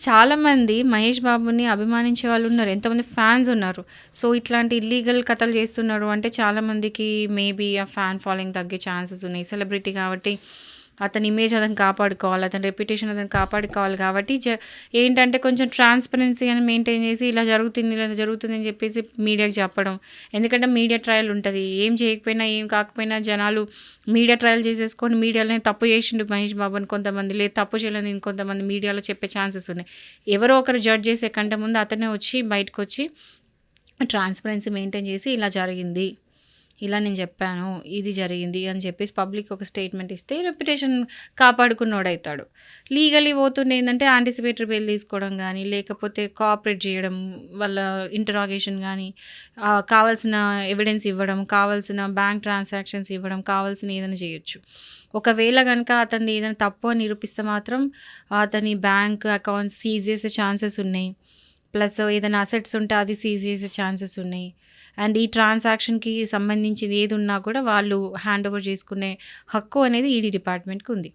చాలామంది మహేష్ బాబుని అభిమానించే వాళ్ళున్నారు. ఎంతోమంది ఫ్యాన్స్ ఉన్నారు. సో, ఇట్లాంటి ఇల్లీగల్ కథలు చేస్తున్నాడు అంటే చాలామందికి మేబీ ఆ ఫ్యాన్ ఫాలోయింగ్ తగ్గే ఛాన్సెస్ ఉన్నాయి. సెలబ్రిటీ కాబట్టి అతని ఇమేజ్ అతను కాపాడుకోవాలి. అతని రెప్యుటేషన్ అతను కాపాడుకోవాలి కాబట్టి ఏంటంటే కొంచెం ట్రాన్స్‌పరెన్సీ అని మెయింటైన్ చేసి ఇలా జరుగుతుంది, ఇలా జరుగుతుంది అని చెప్పేసి మీడియాకి చెప్పడం. ఎందుకంటే మీడియా ట్రయల్ ఉంటది. ఏం చేయకపోయినా, ఏం కాకపోయినా జనాలు మీడియా ట్రయల్ చేసేసుకొని మీడియాలోనే తప్పు చేసిండు మహేష్ బాబు అని కొంతమంది, లేదు తప్పు చేయలేదని ఇంకొంతమంది మీడియాలో చెప్పే ఛాన్సెస్ ఉన్నాయి. ఎవరో ఒకరు జడ్జ్ చేసే కంటే ముందు అతనే వచ్చి బయటకొచ్చి ట్రాన్స్‌పరెన్సీ మెయింటైన్ చేసి ఇలా జరిగింది, ఇలా నేను చెప్పాను, ఇది జరిగింది అని చెప్పేసి పబ్లిక్ ఒక స్టేట్మెంట్ ఇస్తే రెప్యుటేషన్ కాపాడుకున్నోడైతాడు. లీగల్లీ పోతుండే ఏందంటే యాంటిసిపేటరీ బెయిల్ తీసుకోవడం గానీ, లేకపోతే కోఆపరేట్ చేయడం, వాళ్ళ ఇంటరాగేషన్ గానీ, కావాల్సిన ఎవిడెన్స్ ఇవ్వడం, కావాల్సిన బ్యాంక్ ట్రాన్సాక్షన్స్ ఇవ్వడం, కావాల్సిన ఏదైనా చేయొచ్చు. ఒకవేళ గనక అతనిది ఏదైనా తప్పు అని నిరూపిస్తే మాత్రం అతని బ్యాంక్ అకౌంట్స్ సీజ్ చేసే ఛాన్సెస్ ఉన్నాయి. ప్లస్ ఏదైనా అసెట్స్ ఉంటే అది సీజ్ చేసే ఛాన్సెస్ ఉన్నాయి. అండ్ ఈ ట్రాన్సాక్షన్‌కి సంబంధించింది ఏదున్నా కూడా వాళ్ళు హ్యాండ్ ఓవర్ చేసుకునే హక్కు అనేది ఈడీ డిపార్ట్మెంట్‌కి ఉంది.